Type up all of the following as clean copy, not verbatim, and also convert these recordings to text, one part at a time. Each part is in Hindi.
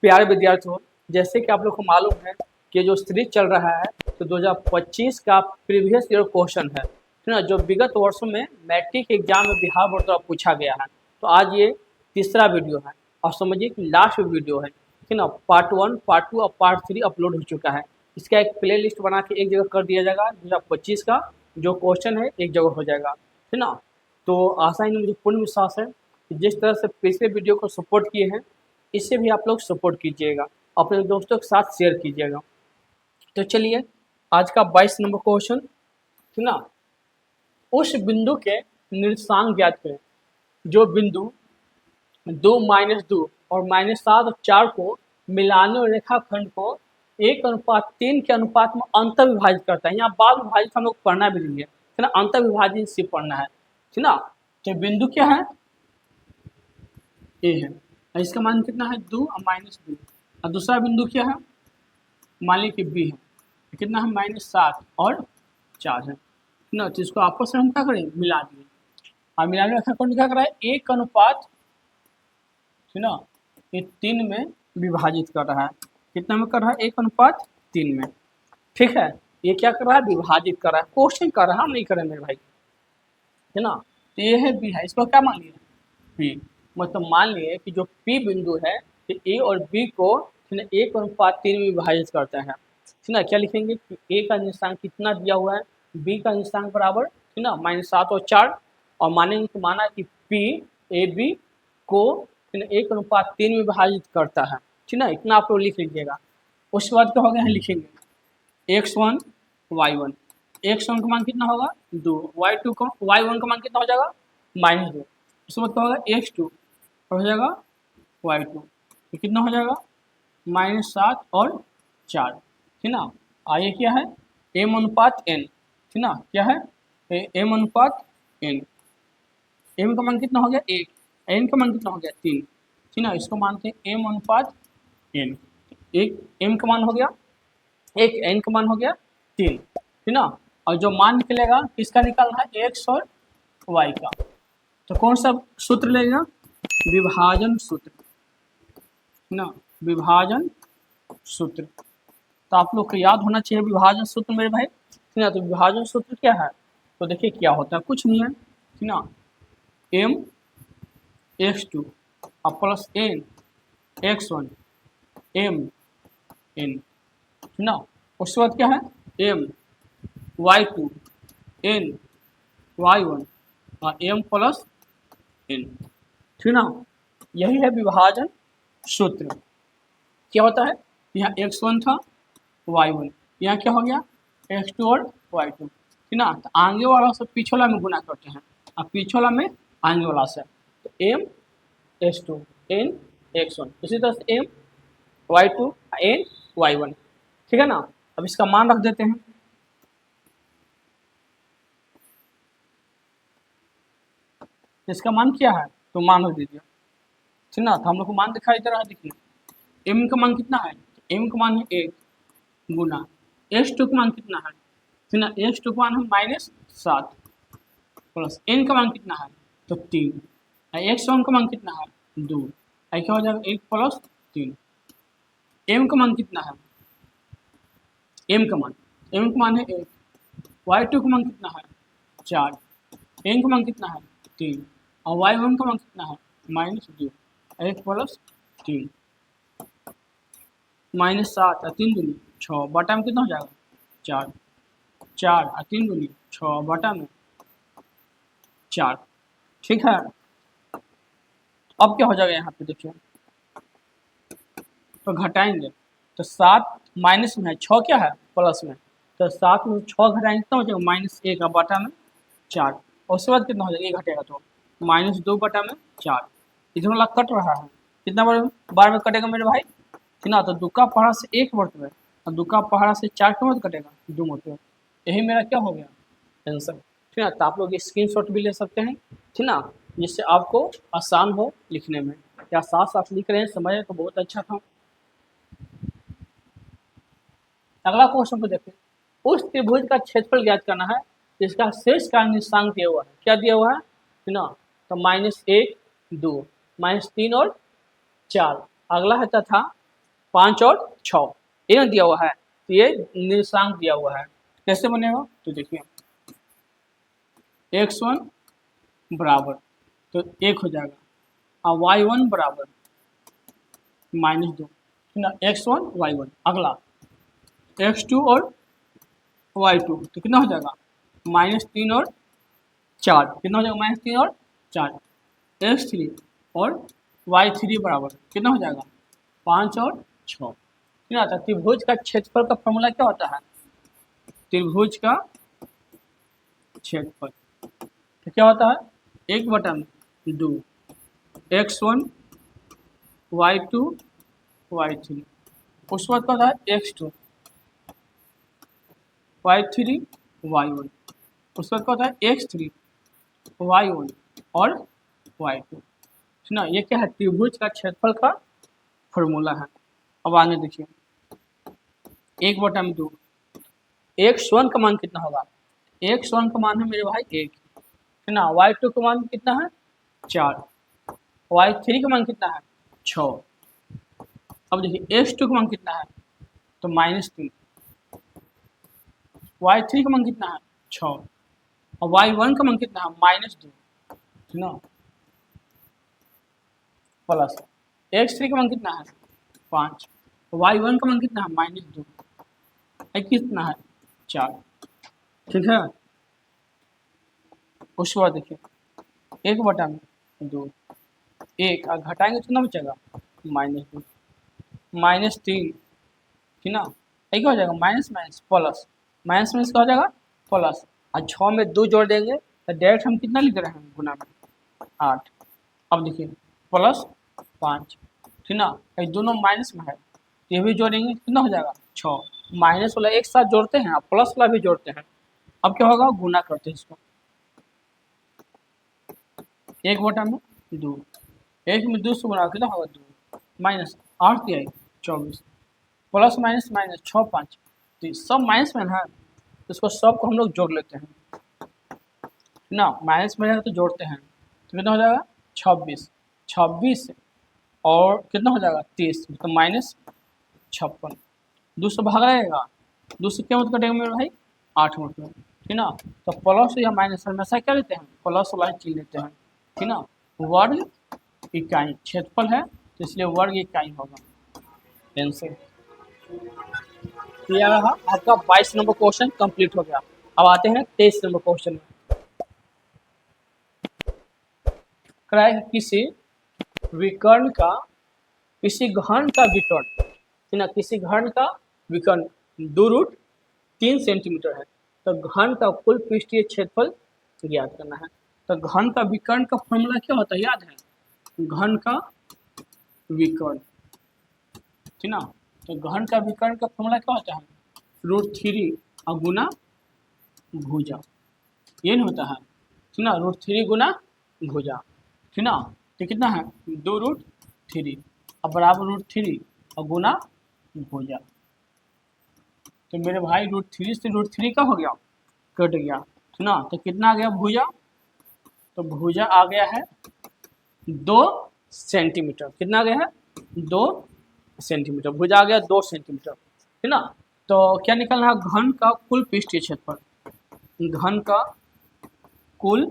प्यारे विद्यार्थियों, जैसे कि आप लोग को मालूम है कि जो सीरीज चल रहा है तो 2025 का प्रीवियस ईयर क्वेश्चन है ना, जो विगत वर्षों में मैट्रिक एग्जाम में बिहार बोर्ड द्वारा पूछा गया है। तो आज ये तीसरा वीडियो है और समझिए कि लास्ट वीडियो है, ठीक ना। पार्ट 1, पार्ट 2 और पार्ट 3 अपलोड हो चुका है। इसका एक प्ले लिस्ट बना के एक जगह कर दिया जाएगा। 2025 का जो क्वेश्चन है एक जगह हो जाएगा, ठीक ना। तो आशा ही मुझे पूर्ण विश्वास है कि जिस तरह से पिछले वीडियो को सपोर्ट किए हैं, इससे भी आप लोग सपोर्ट कीजिएगा, अपने दोस्तों के साथ शेयर कीजिएगा। तो चलिए आज का 22 नंबर क्वेश्चन, ठीक ना। उस बिंदु के निर्देशांक ज्ञात करें जो बिंदु 2, -2 और -7 और 4 को मिलाने और रेखाखंड को 1:3 के अनुपात में अंतर विभाजित करता है। यहाँ बाद विभाजित हम लोग पढ़ना भी नहीं है, ठीक ना। अंतर विभाजित से पढ़ना है, ठीक ना। तो बिंदु क्या है? ए है और इसका मान कितना है? 2 और -2। और दूसरा बिंदु क्या है? मान लीजिए कि बी है, कितना है? -7 और 4 है ना। तो इसको आपस में हम क्या करें? मिला दिए और मिलाने रेखाखंड क्या कर रहा है? 1:3, ठीक ना, ये 3 में विभाजित कर रहा है। कितना में कर रहा है? 1:3 में, ठीक है। ये क्या कर रहा है? विभाजित कर रहा है। क्वेश्चन कर रहा है, हम नहीं करें मेरे भाई, है ना। तो ये है बी है, इसको क्या मान लिया? बी। मतलब मान लिए कि जो पी बिंदु है तो ए और बी को 1:3 में विभाजित करता है, ठीक ना। क्या लिखेंगे कि ए का निर्देशांक कितना दिया हुआ है? बी का निर्देशांक बराबर, ठीक ना, -7 और 4। और मानेंगे तो माना कि पी ए बी को 1:3 में विभाजित करता है, ठीक ना। इतना आप लोग लिख लीजिएगा। उसके बाद क्या हो गया? लिखेंगे x1 y1। x1 का मान कितना होगा? 2। y1 का मान कितना हो जाएगा? -2। उसके बाद क्या होगा? x2 हो जाएगा y2, तो कितना हो जाएगा? -7 और 4, ठीक ना। ये क्या है? m/n, ठीक ना। क्या है? m/n। m का मान कितना हो गया? 1। n का मान कितना हो गया? 3, ठीक ना। इसको मानते हैं m/n। एक m का मान हो गया 1, n का मान हो गया 3, ठीक ना। और जो मान निकलेगा किसका निकालना है? x और y का। तो कौन सा सूत्र लेगा? विभाजन सूत्र, ना, विभाजन सूत्र। तो आप लोग को याद होना चाहिए विभाजन सूत्र मेरे भाई, ठीक ना। तो विभाजन सूत्र क्या है? तो देखिए क्या होता है, कुछ नहीं है, ठीक ना। m x2 और plus n x1 m n, ठीक ना। उसके बाद क्या है? m y2 n y1 और m प्लस n, ठीक ना। यही है विभाजन सूत्र। क्या होता है? यहाँ x1 था, y1, यहाँ क्या हो गया? x2 और y2, ठीक ना। तो आगे वाला से पीछे वाला में गुना करते हैं और पीछे वाला में आगे वाला से। तो m x2 n x1, इसी तरह से m y2 n y1, ठीक है ना। अब इसका मान रख देते हैं। इसका मान क्या है? तो मान रख दीजिए, ठीक ना। तो हम लोग को मान दिखाई दे रहा है, देखिए m का मान कितना है? m का मान है 1 गुना x2 का मान कितना है? ठीक ना, x2 का मान है -7 प्लस n का मान कितना है? तो 3। x1 का मान कितना है? 2। क्या हो जाएगा? 1 प्लस 3। m का मान कितना है? m का मान है 1। y2 का मान कितना है? 4। n का मान कितना है? 3। और y1 का मान कितना है? -2। 1 प्लस 3 -7 और 3 दूनी 6 बटा में कितना हो जाएगा? 4। 4 और 3 दूनी 6 बटा में 4, ठीक है। अब क्या हो जाएगा? यहाँ पे देखिए तो घटाएंगे तो 7 माइनस में है, 6 क्या है? प्लस में। तो 7 में 6 घटाएंगे कितना हो जाएगा? -1 और बटा में 4। और उसके बाद कितना हो जाएगा? ये घटेगा तो -2 बटा में 4। इधर वाला कट रहा है, कितना बार में कटेगा मेरे भाई? ठीक ना। तो दुक्का पहाड़ा से 1 मरतबे और दुक्का पहाड़ा से 4 क्यों मत कटेगा? 2 मरतबे। यही मेरा क्या हो गया? आंसर, ठीक ना। तो आप लोग स्क्रीनशॉट भी ले सकते हैं, ठीक ना, जिससे आपको आसान हो लिखने में। क्या साथ साथ लिख रहे हैं, समझे तो बहुत अच्छा था। अगला क्वेश्चन को देखते हैं। उस त्रिभुज का क्षेत्रफल ज्ञात करना है जिसका शेष का निर्देशांक दिया हुआ है। क्या दिया हुआ है? ठीक ना। तो -1 2 -3 और 4। अगला है तथा 5 और 6 ये ना दिया हुआ है, तो ये निर्देशांक दिया हुआ है। कैसे बनेगा तो देखिए x1 बराबर तो 1 हो जाएगा और y1 बराबर -2 है ना, x1 y1। अगला x2 और y2 तो कितना हो जाएगा -3 और 4, कितना हो जाएगा -3 और 4। x3 और y3 बराबर कितना हो जाएगा 5 और 6। ठीक है, त्रिभुज का क्षेत्रफल का फॉर्मूला क्या होता है, त्रिभुज का क्षेत्रफल तो क्या होता है 1/2 x1 y2 y3, उस वक्त होता है x2 y3 y1, उस वक्त होता है x3 y1 और y2। ना ये क्या है त्रिभुज का क्षेत्रफल का फॉर्मूला है। अब आगे देखिए 1/2 x1 का मान कितना होगा, x1 का मान है मेरे भाई 1 है ना, y2 का मान कितना है 4, y3 का मान कितना है 6। अब देखिए x2 का मान कितना है तो -3, y3 का मान कितना है 6 और y1 का मान कितना है -2 है ना, प्लस x3 का मान कितना है 5, y1 का मान कितना है -2 कितना है 4। ठीक है, उसके बाद देखिए 1/2 1 और घटाएंगे तो कितना बचेगा -2 -3 ठीक ना, क्या हो जाएगा minus minus plus, minus minus क्या हो जाएगा प्लस, और 6 में 2 जोड़ देंगे तो डायरेक्ट हम कितना लिख रहे हैं गुना में 8। अब देखिए प्लस 5 ठीक ना, ये दोनों माइनस में है तो ये भी जोड़ेंगे कितना हो जाएगा 6, माइनस वाला एक साथ जोड़ते हैं और प्लस वाला भी जोड़ते हैं। अब क्या होगा गुना करते हैं इसको 1/2 1 में 2 से गुना कितना होगा 2 माइनस 8 दिया 24 प्लस माइनस माइनस 6 5 तो सब माइनस में है तो इसको सब को हम लोग जोड़ लेते हैं ना, माइनस में है तो जोड़ते हैं तो कितना हो जाएगा 26 और कितना हो जाएगा 30 तो -56 200 भाग रहेगा 200 क्या मत कटेगा मेरे भाई 8 मत ठीक ना, तो प्लस या माइनस हमेशा क्या लेते हैं प्लस वाला चीज लेते हैं ठीक ना। वर्ग इकाई क्षेत्रफल है तो इसलिए वर्ग इकाई होगा आंसर। यह रहा आपका 22 नंबर क्वेश्चन कंप्लीट हो गया। अब आते हैं 23 नंबर क्वेश्चन में। कराए किसी विकर्ण का किसी घन का विकर्ण ना, किसी घन का विकर्ण 2√3 सेंटीमीटर है तो घन का कुल पृष्ठीय क्षेत्रफल ज्ञात करना है। तो घन का विकर्ण का फॉर्मूला क्या होता है याद है, घन का विकर्ण ठीक ना, तो घन का विकर्ण का फॉर्मूला क्या होता है √3 और गुना भुजा, ये नहीं होता है ठीक ना, √3 गुना भुजा ठीक ना, तो कितना है 2√3 और बराबर √3 और गुना भुजा। तो मेरे भाई √3 से √3 का हो गया कट गया ठीक ना, तो कितना आ गया भुजा, तो भुजा आ गया है 2 सेंटीमीटर, कितना आ गया है 2 सेंटीमीटर, भुजा आ गया 2 सेंटीमीटर ठीक ना। तो क्या निकलना है घन का कुल पृष्ठीय क्षेत्रफल, घन का कुल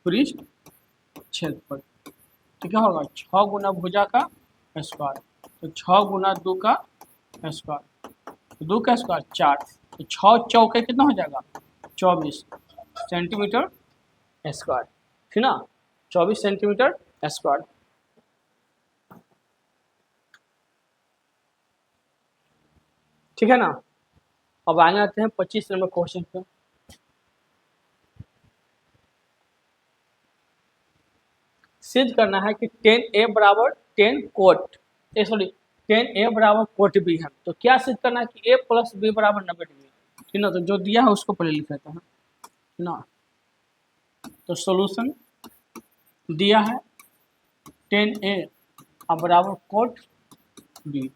पृष्ठ क्षेत्रफल तो क्या होगा 6 गुना भुजा का स्क्वायर, तो 6 गुना 2 का स्क्वायर, 2 का स्क्वायर 4, तो 6 चौके कितना हो जाएगा 24 सेंटीमीटर स्क्वायर ठीक ना, 24 सेंटीमीटर स्क्वायर। ठीक है ना। अब आगे आते हैं 25 नंबर क्वेश्चन पे। सिद्ध करना है कि 10a बराबर 10 कोट सॉरी 10a बराबर कोट b है, तो क्या सिद्ध करना है कि a प्लस b बराबर 90 डिग्री ठीक ना, तो जो दिया है उसको पहले लिख लेते हैं ना। तो सॉल्यूशन दिया है 10a बराबर कोट b,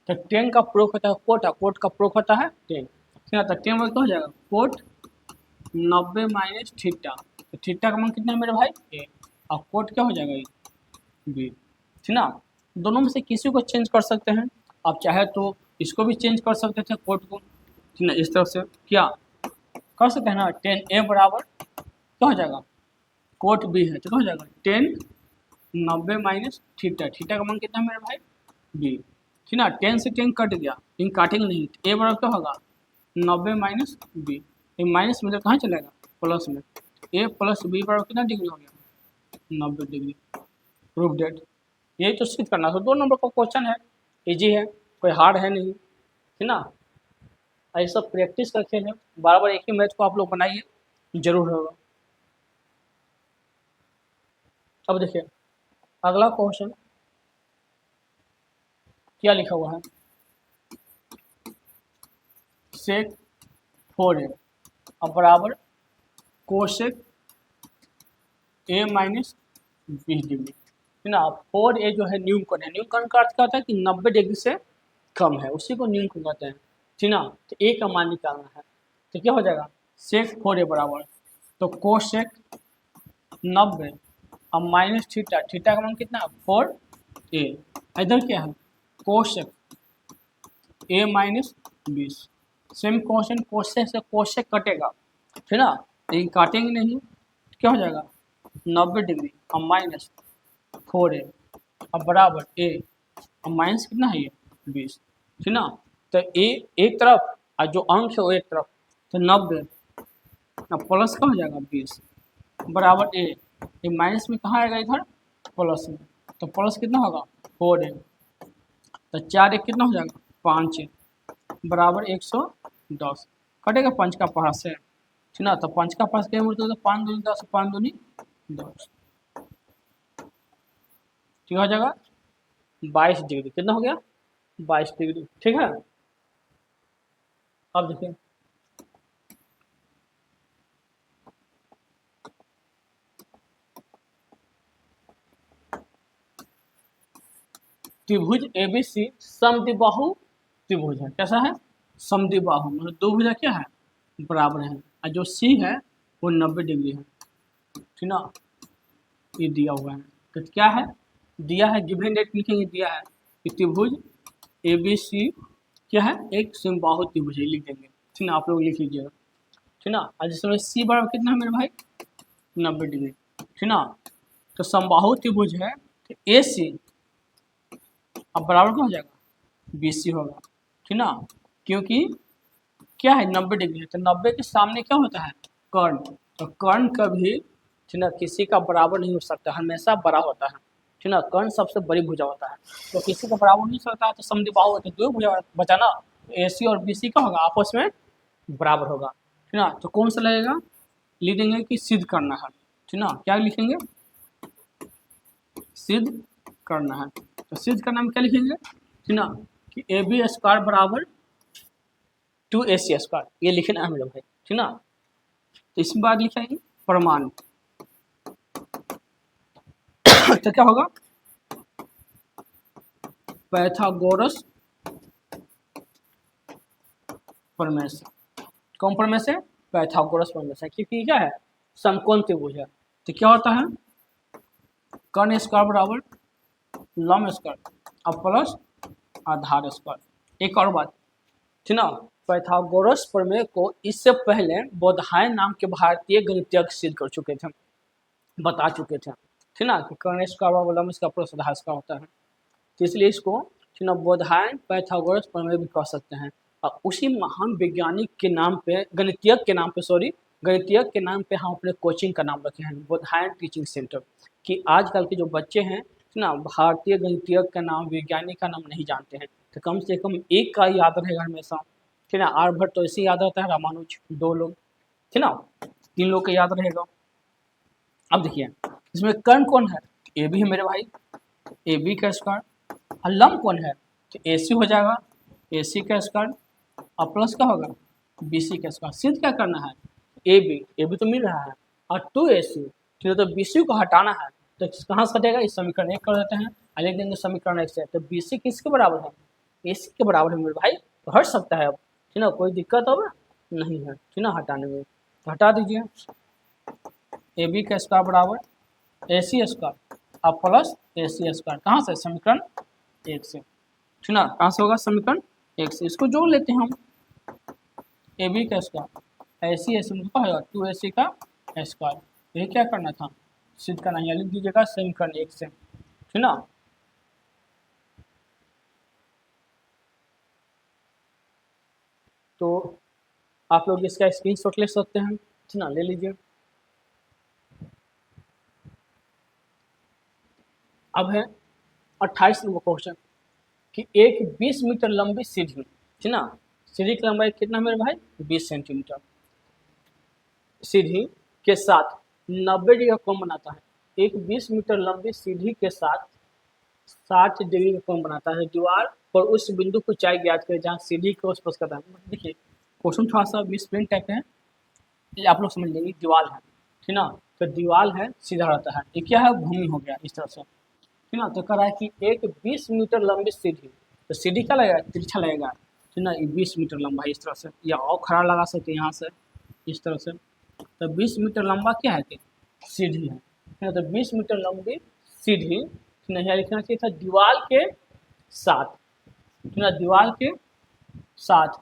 तो 10 का प्रूफ होता है कोट, कोट का प्रूफ होता है 10 ठीक है, तो 10 में क्या हो जाएगा कोट 90 माइनस थीटा, तो थीटा का मान कितना है मेरे भाई a और कोट क्या हो जाएगा बी ठीक ना। दोनों में से किसी को चेंज कर सकते हैं। आप चाहे तो इसको भी चेंज कर सकते थे कोट को, ठीक ना, इस तरफ से क्या कर सकते हैं ना, 10a बराबर क्या हो जाएगा, कोट b है तो क्या हो जाएगा 10 90 माइनस थीटा, थीटा का मान कितना है मेरे भाई b, ठीक ना, 10 से 10 कट गया, इन काटेंगे नहीं, a बराबर क्या होगा 90 माइनस b, ये माइनस में कहाँ चलेगा प्लस में, a प्लस b बराबर कितना डिग्री हो गया 90 डिग्री, प्रूफ डेट। यही तो सिद्ध करना था, 2 नंबर का क्वेश्चन है, इजी है, कोई हार्ड है नहीं, ठीक ना। ये सब प्रैक्टिस का खेल है, बार बार एक ही मैथ को आप लोग बनाइए, जरूर होगा। अब देखिए अगला क्वेश्चन क्या लिखा हुआ है, सेक 4a अब बराबर कोसेक a माइनस 20 डिग्री, है ना। 4a जो है न्यूनकोण है, न्यूनकोण का अर्थ क्या होता है कि 90 डिग्री से कम है, उसी को न्यूनकोण कहते हैं, ठीक ना। तो a का मान निकालना है, तो क्या हो जाएगा सेक 4a बराबर, तो कोसेक 90 अब माइनस थीटा, थीटा का मान कितना 4a, इधर क्या है cosec a minus 20, same question cosec से कोसेक कटेगा, ठीक ना, लेकिन काटेंगे नहीं, क्या हो जाएगा 90 डिग्री अब माइनस 4a अब बराबर a अब माइनस कितना है ये 20, ठीक ना। तो a एक तरफ और जो अंक है वो एक तरफ, तो 90 अब प्लस का हो जाएगा 20 बराबर a, ये माइनस में कहाँ आएगा इधर प्लस में, तो प्लस कितना होगा 4a, तो 4 एक कितना हो जाएगा 5 बराबर 110, कटेगा 5 का पास से, ठीक ना, तो 5 का पास क्या बोलते हैं, तो 5 दूनी 10 5 दूनी 10, ठीक हो जाएगा 22 डिग्री, कितना हो गया 22 डिग्री, ठीक है। अब देखिए त्रिभुज एबीसी समद्विबाहु त्रिभुज है, कैसा है समद्विबाहु, मतलब दो भुजा क्या है बराबर है, और जो सी है वो 90 डिग्री है, ठीक ना, ये दिया हुआ है, तो क्या है दिया है, गिवन डेट लिखेंगे, दिया है कि त्रिभुज एबीसी क्या है एक समबाहु त्रिभुज है, लिख देंगे, ठीक ना, आप लोग लिख लीजिएगा, ठीक ना। और जिसमें सी बराबर कितना है मेरे भाई 90 डिग्री, ठीक ना, तो समबाहु त्रिभुज है, तो ए सी अब बराबर क्या हो जाएगा बी सी होगा, ठीक ना, क्योंकि क्या है 90 डिग्री है, तो 90 के सामने क्या होता है कर्ण, तो कर्ण कभी ठीक ना किसी का बराबर नहीं हो सकता, हमेशा बड़ा होता है, ठीक ना, कर्ण सबसे बड़ी भुजा होता है, तो किसी का बराबर नहीं सकता है, तो समद्विबाहु होते दो भुजा बचा ना, ए सी और बी सी का होगा आपस में बराबर होगा, ठीक ना। तो कौन सा लगेगा लिख देंगे कि सिद्ध करना है, ठीक ना, क्या लिखेंगे सिद्ध करना है, तो सिद्ध करना में क्या लिखेंगे, ठीक ना, कि ए बी स्क्वायर बराबर 2ac स्क्वायर, ये लिखना है मेरे भाई, ठीक ना। तो इसमें बाद लिखेंगे प्रमाण तो क्या होगा पाइथागोरस प्रमेय से, कौन प्रमेय से पाइथागोरस प्रमेय से, क्योंकि क्या है समकोण त्रिभुज है, तो क्या होता है कर्ण स्क्वायर बराबर लंब स्क्वायर अब प्लस आधार स्क्वायर। एक और बात, ठीक ना, पाइथागोरस प्रमेय को इससे पहले बोधायन नाम के भारतीय गणितज्ञ सिद्ध कर चुके थे, बता चुके थे, ठीक ना, कि कर्ण स्क्वायर बराबर लंब स्क्वायर प्लस आधार स्क्वायर होता है, तो इसलिए इसको ठीक ना बोधायन पाइथागोरस प्रमेय भी कह सकते हैं। और उसी महान वैज्ञानिक के नाम पे गणितज्ञ के नाम पे गणितज्ञ के नाम पे हम अपने कोचिंग का नाम रखे हैं बोधायन टीचिंग सेंटर, कि आजकल के जो बच्चे हैं ना भारतीय गणितज्ञ का नाम वैज्ञानिक का नाम नहीं जानते हैं, तो कम से कम एक का याद रहेगा हमेशा, ठीक ना, आर्यभट्ट तो ऐसे याद रहता है, रामानुज 2 लोग, ठीक ना, 3 लोग का याद रहेगा। अब देखिए इसमें कर्ण कौन है, ए बी है मेरे भाई, ए बी का स्क्वायर, और लंब कौन है तो ए सी हो जाएगा, ए सी का स्क्वायर और प्लस क्या होगा बी सी का स्क्वायर। सिद्ध क्या करना है ए बी तो मिल रहा है और 2ac, ठीक है, तो बी सी को हटाना है, तो कहाँ से हटेगा इस समीकरण 1 कर देते हैं और लिख देंगे समीकरण 1 से, तो बी सी किसके बराबर है ए सी के बराबर है मेरे भाई, तो हट सकता है अब, ठीक ना, कोई दिक्कत होगा नहीं है, ठीक ना, हटाने में, तो हटा दीजिए ए बी का स्क्वायर बराबर ए सी स्क्वायर अब प्लस ए सी स्क्वायर, कहाँ से समीकरण 1 से, ठीक ना। कहाँ से होगा समीकरण 1 से, इसको जोड़ लेते हैं हम, ए बी का स्क्वायर ऐसी ऐसे मतलब होगा 2ac का स्क्वायर, ये क्या करना था सिद्ध करना, यहाँ लिख दीजिएगा समीकरण 1 से, ठीक ना। तो आप लोग इसका स्क्रीनशॉट ले सकते हैं, ठीक ना, ले लीजिए। अब है 28 नंबर क्वेश्चन कि एक 20 मीटर लंबी सीढ़ी, ठीक ना, सीढ़ी की लंबाई कितना मेरे भाई 20 सेंटीमीटर, सीढ़ी के साथ 90 डिग्री का कोण बनाता है। एक 20 मीटर लंबी सीढ़ी के साथ 60 डिग्री का कोण बनाता है, दीवार पर उस बिंदु को ऊंचाई ज्ञात करें जहाँ सीढ़ी को स्पर्श करता है। देखिए क्वेश्चन थोड़ा सा मिसप्रिंट टाइप है, ये आप लोग समझ लेंगे, दीवार है, ठीक ना, तो दीवार है सीधा रहता है, ये क्या है भूमि हो गया इस तरह से, ठीक ना। तो कह रहा है कि एक 20 मीटर लंबी सीढ़ी, तो सीढ़ी क्या लगेगा तिरछा लगेगा, ठीक ना, ये 20 मीटर लंबा है इस तरह से, या और खड़ा लगा सकते हैं यहाँ से इस तरह से। तो 20 मीटर लंबा क्या है कि सीढ़ी है, ठीक है। तो 20 मीटर लंबी सीढ़ी, ठीक ना, यहाँ लिखना चाहिए था दीवार के साथ, ठीक ना, दीवार के साथ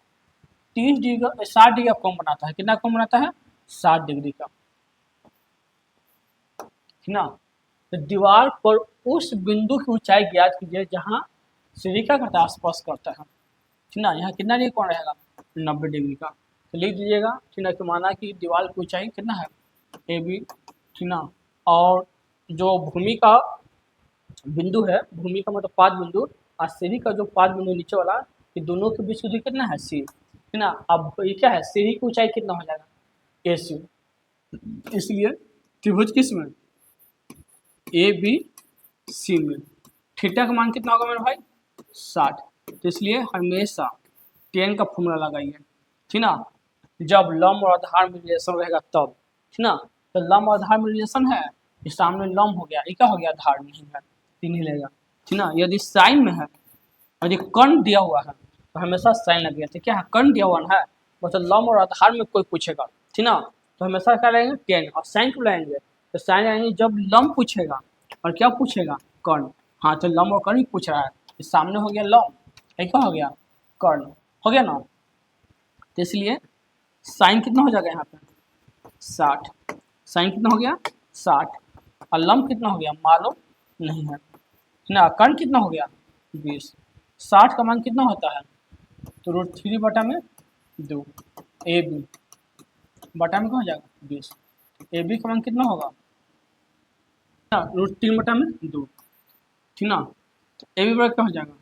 30 डिग्री का 60 डिग्री का कोण बनाता है, कितना कोण बनाता है 60 डिग्री का, ठीक ना। तो दीवार पर उस बिंदु की ऊंचाई ज्ञात कीजिए जहां सीढ़ी का करता है स्पर्श करता है, ठीक ना। यहाँ कितना डिग्री कोण रहेगा 90 डिग्री का, तो लिख दीजिएगा, ठीक ना, कि माना कि दीवार की ऊंचाई कितना है ए बी, ठीक ना, और जो भूमि का बिंदु है, भूमि का मतलब पाद बिंदु और सीढ़ी का जो पाद बिंदु नीचे वाला, ये दोनों के बीच की दूरी कितना है सी, ठीक ना। अब ये क्या है सीढ़ी की ऊंचाई कितना हो जाएगा ए सी, इसलिए त्रिभुज किस में ए बी सी में थीटा का मान कितना होगा मेरे भाई 60, तो इसलिए हमेशा टेन का फॉर्मूला लगाइए, ठीक ना। जब लंब और आधार में रिलेशन रहेगा तब, ठीक ना, तो लंब और आधार में रिलेशन है, इस सामने लंब हो गया, ये क्या हो गया आधार नहीं है, तीन ही लेगा, ठीक ना। यदि साइन में है, यदि कर्ण दिया हुआ है तो हमेशा साइन लगेगा, तो क्या है कर्ण दिया हुआ है, मतलब लंब और आधार में कोई पूछेगा, ठीक ना, तो हमेशा क्या लगेंगे टेन, और साइन क्यों लगाएंगे, तो साइन आएंगे जब लंब पूछेगा और क्या पूछेगा कर्ण, हाँ तो लंब और कर्ण ही पूछ रहा है, इस सामने हो गया लंब, एक हो गया कर्ण, हो गया ना। तो इसलिए साइन कितना हो जाएगा यहाँ पे 60, साइन कितना हो गया 60, और लंब कितना हो गया मालूम नहीं है ना, कर्ण कितना हो गया 20, 60 का मान कितना होता है तो √3 बटा में 2, ए बी बटा में क्या हो जाएगा 20, ए बी का मान कितना होगा √3 बटा में 2, ठीक ना। तो ए बी बटा क्या हो जाएगा,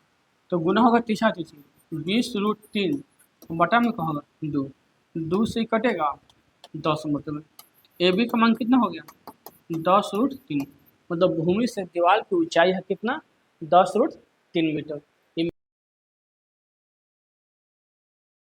तो गुना होगा तीसरा तीसरी 20√3 बटा में क्या होगा 2, 2 से कटेगा 10 मतलब ए बी का मान कितना हो गया 10√3, मतलब भूमि से दीवार की ऊंचाई है कितना 10√3 मीटर।